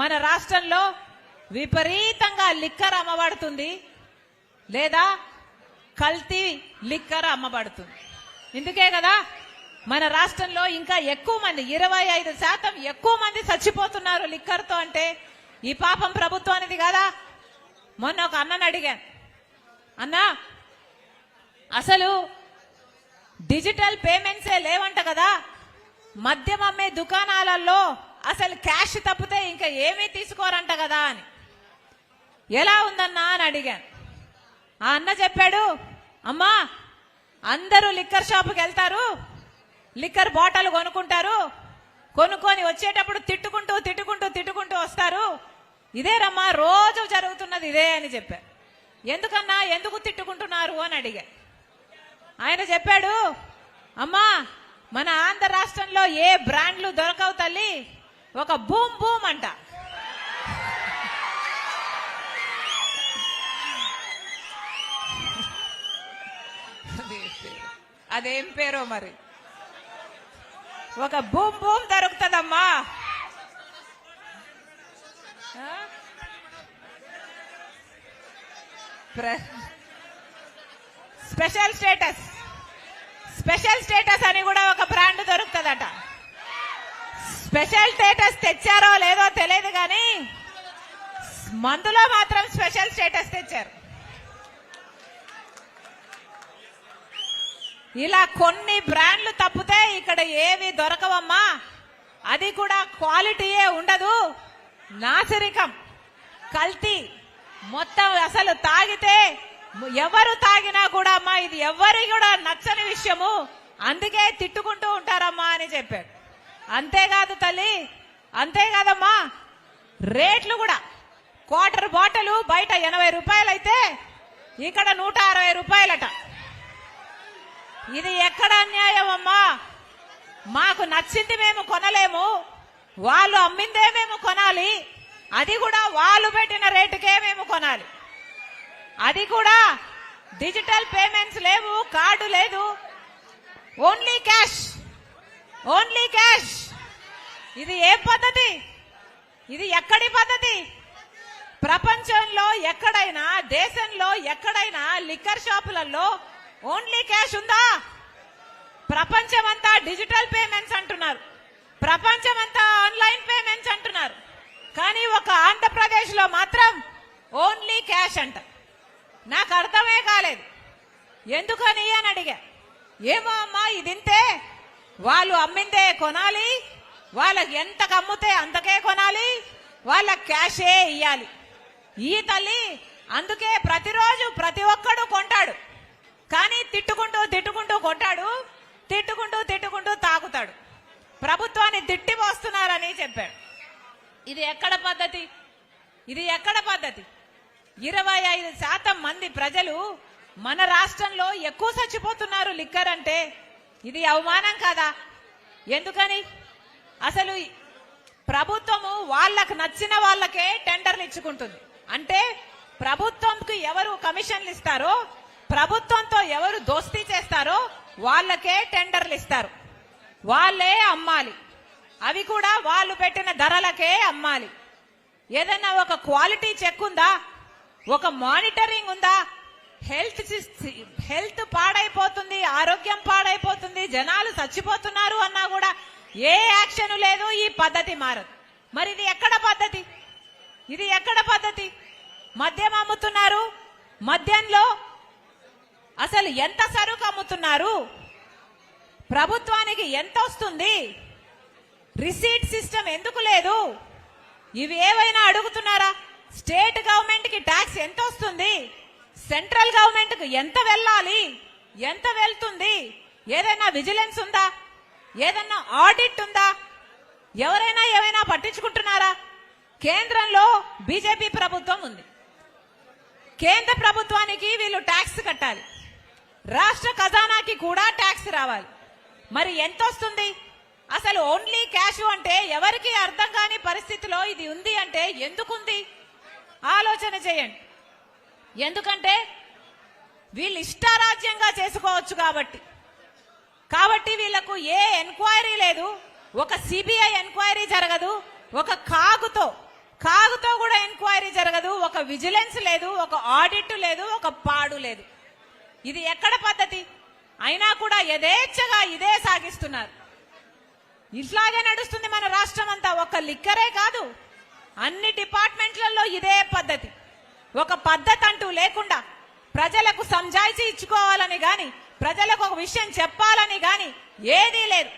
మన రాష్ట్రంలో విపరీతంగా లిక్కర్ అమ్మబడుతుంది లేదా కల్తీ లిక్కర్ అమ్మబడుతుంది. ఇందుకే కదా మన రాష్ట్రంలో ఇంకా ఎక్కువ మంది 25% ఎక్కువ మంది చచ్చిపోతున్నారు లిక్కర్తో. అంటే ఈ పాపం ప్రభుత్వానిది కదా. మొన్న ఒక అన్నని అడిగాను, అన్నా అసలు డిజిటల్ పేమెంట్సే లేవంట కదా, మద్యం అమ్మే దుకాణాలలో అసలు క్యాష్ తప్పితే ఇంకా ఏమీ తీసుకోరంట కదా అని. ఎలా ఉందన్నా అని అడిగాను. ఆ అన్న చెప్పాడు, అమ్మా అందరూ లిక్కర్ షాపుకి వెళ్తారు, లిక్కర్ బాటిల్ కొనుక్కుంటారు, కొనుక్కొని వచ్చేటప్పుడు తిట్టుకుంటూ తిట్టుకుంటూ తిట్టుకుంటూ వస్తారు. ఇదేరమ్మా రోజు జరుగుతున్నది ఇదే అని చెప్పారు. ఎందుకన్నా ఎందుకు తిట్టుకుంటున్నారు అని అడిగా. ఆయన చెప్పాడు, అమ్మా మన ఆంధ్ర రాష్ట్రంలో ఏ బ్రాండ్లు దొరకవు తల్లి, ఒక బూమ్ బూమ్ అంట. అదేం పేరో మరి, ఒక బూమ్ బూమ్ దొరుకుతుందమ్మా. స్పెషల్ స్టేటస్ అని కూడా ఒక బ్రాండ్ దొరుకుతుందట. స్పెషల్ స్టేటస్ తెచ్చారో లేదో తెలియదు కానీ మందులో మాత్రం స్పెషల్ స్టేటస్ తెచ్చారు. ఇలా కొన్ని బ్రాండ్లు తప్పితే ఇక్కడ ఏవి దొరకవమ్మా. అది కూడా క్వాలిటీయే ఉండదు, నాసిరికం, కల్తీ మొత్తం. అసలు తాగితే ఎవరు తాగినా కూడా అమ్మా ఇది ఎవరి కూడా నచ్చని విషయము, అందుకే తిట్టుకుంటూ ఉంటారమ్మా అని చెప్పాడు. అంతేకాదు తల్లి, అంతేకాదమ్మా రేట్లు కూడా. క్వార్టర్ బాటిల్ బయట 80 రూపాయలు అయితే ఇక్కడ 160 రూపాయలట. ఇది ఎక్కడ అన్యాయం అమ్మా. మాకు నచ్చింది మేము కొనలేము, వాళ్ళు అమ్మిందే మేము కొనాలి, అది కూడా వాళ్ళు పెట్టిన రేటుకే మేము కొనాలి. అది కూడా డిజిటల్ పేమెంట్స్ లేవు, కార్డు లేదు, ఓన్లీ క్యాష్, ఓన్లీ క్యాష్. ఇది ఏ పద్ధతి? ఇది ఎక్కడి పద్ధతి? ప్రపంచంలో ఎక్కడైనా, దేశంలో ఎక్కడైనా లిక్కర్ షాపులలో ఓన్లీ క్యాష్ ఉందా? ప్రపంచమంతా డిజిటల్ పేమెంట్స్ అంటున్నారు, ప్రపంచమంతా ఆన్లైన్ పేమెంట్స్ అంటున్నారు, కానీ ఒక ఆంధ్రప్రదేశ్ లో మాత్రం ఓన్లీ క్యాష్ అంట. నాకు అర్థమే కాలేదు ఎందుకని అని అడిగా. ఏమో అమ్మా ఇదింతే, వాళ్ళు అమ్మిందే కొనాలి, వాళ్ళకి ఎంతకు అమ్ముతే అంతకే కొనాలి, వాళ్ళ క్యాషే ఇయ్యాలి. ఈ తల్లి అందుకే ప్రతిరోజు ప్రతి ఒక్కడు కొంటాడు, కానీ తిట్టుకుంటూ తిట్టుకుంటూ కొంటాడు, తిట్టుకుంటూ తిట్టుకుంటూ తాగుతాడు. ప్రభుత్వాన్ని తిట్టి పోస్తున్నారని చెప్పాడు. ఇది ఎక్కడ పద్ధతి? ఇది ఎక్కడ పద్ధతి? 25% మంది ప్రజలు మన రాష్ట్రంలో ఎక్కువ చచ్చిపోతున్నారు లిక్కర్ అంటే ఇది అవమానం కాదా? ఎందుకని? అసలు ప్రభుత్వము వాళ్ళకు నచ్చిన వాళ్ళకే టెండర్లు ఇచ్చుకుంటుంది. అంటే ప్రభుత్వంకి ఎవరు కమిషన్లు ఇస్తారో, ప్రభుత్వంతో ఎవరు దోస్తీ చేస్తారో వాళ్ళకే టెండర్లు ఇస్తారు, వాళ్ళే అమ్మాలి, అవి కూడా వాళ్ళు పెట్టిన ధరలకే అమ్మాలి. ఏదైనా ఒక క్వాలిటీ చెక్ ఉందా? ఒక మానిటరింగ్ ఉందా? హెల్త్ పాడైపోతుంది, ఆరోగ్యం పాడైపోతుంది, జనాలు చచ్చిపోతున్నారు అన్నా కూడా ఏ యాక్షన్ లేదు, ఈ పద్ధతి మారదు. మరి ఇది ఎక్కడ పద్ధతి? ఇది ఎక్కడ పద్ధతి? మద్యం అమ్ముతున్నారు, మద్యంలో అసలు ఎంత సరుకు అమ్ముతున్నారు, ప్రభుత్వానికి ఎంత వస్తుంది, రిసీట్ సిస్టమ్ ఎందుకు లేదు, ఇవి ఏవైనా అడుగుతున్నారా? స్టేట్ గవర్నమెంట్ కి ట్యాక్స్ ఎంత వస్తుంది, సెంట్రల్ గవర్నమెంట్ కు ఎంత వెళ్ళాలి, ఎంత వెళ్తుంది, ఏదైనా విజిలెన్స్ ఉందా, ఏదైనా ఆడిట్ ఉందా, ఎవరైనా ఏమైనా పట్టించుకుంటున్నారా? కేంద్రంలో బీజేపీ ప్రభుత్వం ఉంది, కేంద్ర ప్రభుత్వానికి వీళ్ళు ట్యాక్స్ కట్టాలి, రాష్ట్ర ఖజానాకి కూడా ట్యాక్స్ రావాలి. మరి ఎంత వస్తుంది? అసలు ఓన్లీ క్యాష్ అంటే ఎవరికి అర్థం కాని పరిస్థితిలో ఇది ఉంది అంటే ఎందుకుంది? ఆలోచన చేయండి. ఎందుకంటే వీళ్ళు ఇష్టారాజ్యంగా చేసుకోవచ్చు కాబట్టి వీళ్లకు ఏ ఎంక్వైరీ లేదు, ఒక సిబిఐ ఎంక్వైరీ జరగదు, ఒక కాగుతో కాగుతో కూడా ఎంక్వైరీ జరగదు, ఒక విజిలెన్స్ లేదు, ఒక ఆడిట్ లేదు, ఒక పాడు లేదు. ఇది ఎక్కడ పద్ధతి? అయినా కూడా యథేచ్ఛగా ఇదే సాగిస్తున్నారు. ఇట్లాగే నడుస్తుంది మన రాష్ట్రం అంతా. ఒక లిక్కరే కాదు, అన్ని డిపార్ట్మెంట్లలో ఇదే పద్ధతి. ఒక పద్ధతి అంటూ లేకుండా ప్రజలకు సంజాయిషీ ఇచ్చుకోవాలని గాని, ప్రజలకు ఒక విషయం చెప్పాలని గాని ఏదీ లేదు.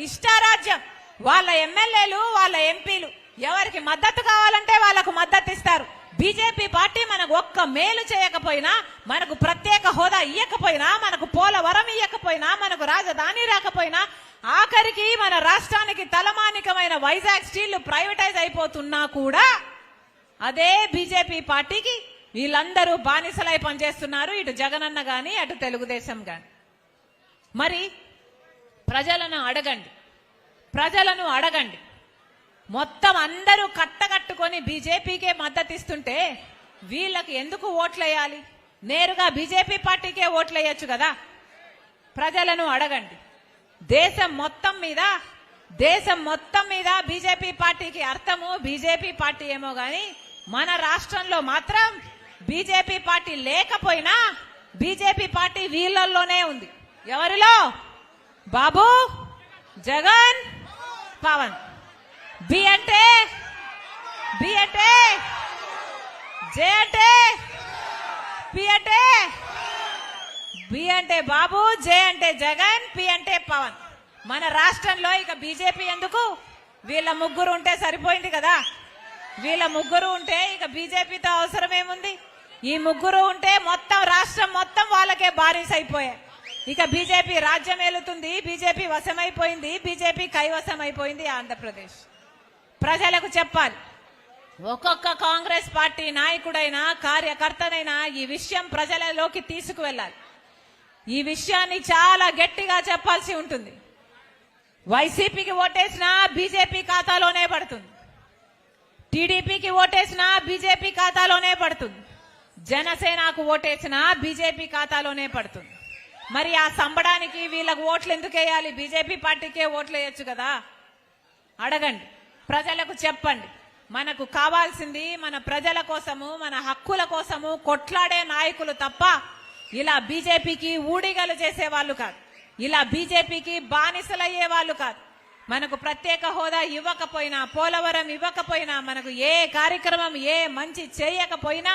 ఇష్టారాజ్యం. వాళ్ళ ఎమ్మెల్యేలు, వాళ్ళ ఎంపీలు ఎవరికి మద్దతు కావాలంటే వాళ్ళకు మద్దతు ఇస్తారు. బీజేపీ పార్టీ మనకు ఒక్క మేలు చేయకపోయినా, మనకు ప్రత్యేక హోదా ఇయ్యకపోయినా, మనకు పోలవరం ఇయ్యకపోయినా, మనకు రాజధాని రాకపోయినా, ఆఖరికి మన రాష్ట్రానికి తలమానికమైన వైజాగ్ స్టీల్ ప్రైవేటైజ్ అయిపోతున్నా కూడా అదే బీజేపీ పార్టీకి వీళ్ళందరూ బానిసలై పనిచేస్తున్నారు. ఇటు జగనన్న గాని, అటు తెలుగుదేశం గాని. మరి ప్రజలను అడగండి. మొత్తం అందరూ కట్టకట్టుకొని బీజేపీకే మద్దతు ఇస్తుంటే వీళ్ళకి ఎందుకు ఓట్లేయాలి? నేరుగా బీజేపీ పార్టీకే ఓట్లేయచ్చు కదా. ప్రజలను అడగండి. దేశం మొత్తం మీద బీజేపీ పార్టీకి అర్థము బీజేపీ పార్టీ ఏమో గాని, మన రాష్ట్రంలో మాత్రం బీజేపీ పార్టీ లేకపోయినా బీజేపీ పార్టీ వీళ్ళల్లోనే ఉంది. ఎవరిలో? బాబు, జగన్, పవన్. బి అంటే జే అంటే పి అంటే బి అంటే బాబు, జే అంటే జగన్, పి అంటే పవన్. మన రాష్ట్రంలో ఇక బీజేపీ ఎందుకు? వీళ్ళ ముగ్గురు ఉంటే సరిపోయింది కదా. వీళ్ళ ముగ్గురు ఉంటే ఇక బీజేపీతో అవసరం ఏముంది? ఈ ముగ్గురు ఉంటే మొత్తం రాష్ట్రం మొత్తం వాళ్ళకే బారిస్ అయిపోయాయి. ఇక బీజేపీ రాజ్యం ఏలుతుంది, బీజేపీ వశమైపోయింది, బీజేపీ కైవసం అయిపోయింది ఆంధ్రప్రదేశ్. ప్రజలకు చెప్పాలి. ఒక్కొక్క కాంగ్రెస్ పార్టీ నాయకుడైనా, కార్యకర్తనైనా ఈ విషయం ప్రజలలోకి తీసుకువెళ్ళాలి. ఈ విషయాన్ని చాలా గట్టిగా చెప్పాల్సి ఉంటుంది. వైసీపీకి ఓటేసినా బీజేపీ ఖాతాలోనే పడుతుంది, టీడీపీకి ఓటేసినా బీజేపీ ఖాతాలోనే పడుతుంది, జనసేనకు ఓటేసినా బీజేపీ ఖాతాలోనే పడుతుంది. మరి ఆ సంబడానికి వీళ్ళకు ఓట్లు ఎందుకు వేయాలి? బీజేపీ పార్టీకే ఓట్లు వేయచ్చు కదా. అడగండి, ప్రజలకు చెప్పండి. మనకు కావాల్సింది మన ప్రజల కోసము, మన హక్కుల కోసము కొట్లాడే నాయకులు తప్ప ఇలా బీజేపీకి ఊడిగలు చేసేవాళ్ళు కాదు, ఇలా బీజేపీకి బానిసలయ్యే వాళ్ళు కాదు. మనకు ప్రత్యేక హోదా ఇవ్వకపోయినా, పోలవరం ఇవ్వకపోయినా, మనకు ఏ కార్యక్రమం, ఏ మంచి చేయకపోయినా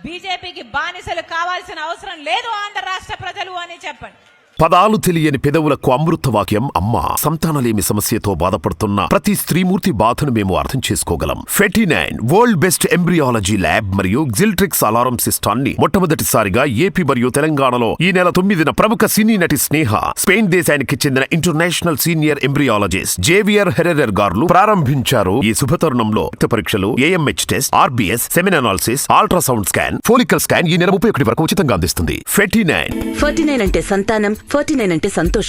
బీజేపీకి బానిసలు కావాల్సిన అవసరం లేదు ఆంధ్ర రాష్ట్ర ప్రజలు అని చెప్పండి. పదాలు తెలియని పెదవులకు అమృతవాక్యం అమ్మ. సంతానలేమి సమస్యతో బాధపడుతున్న ప్రతి స్త్రీమూర్తి బాధను మేము అర్థం చేసుకోగలం. Fertinine world best embryology lab మరియు జిల్ట్రిక్స్ అలారం సిస్టాన్ని మొట్టమొదటిసారిగా ఏపీ మరియు తెలంగాణలో ఈ నెల 9న ప్రముఖ సినీ నటి స్నేహ, స్పెయిన్ దేశానికి చెందిన international senior embryologist Javier Herrera గారు ప్రారంభించారు. ఈ శుభతరుణంలో రక్త పరీక్షలు, AMH test, RBS, semen analysis, ultrasound scan, follicle scan ఈ నెల 31 వరకు ఉచితంగా అందిస్తుంది. ఫెర్టినైన్ అంటే సంతానం, 49 అంటే సంతోషం.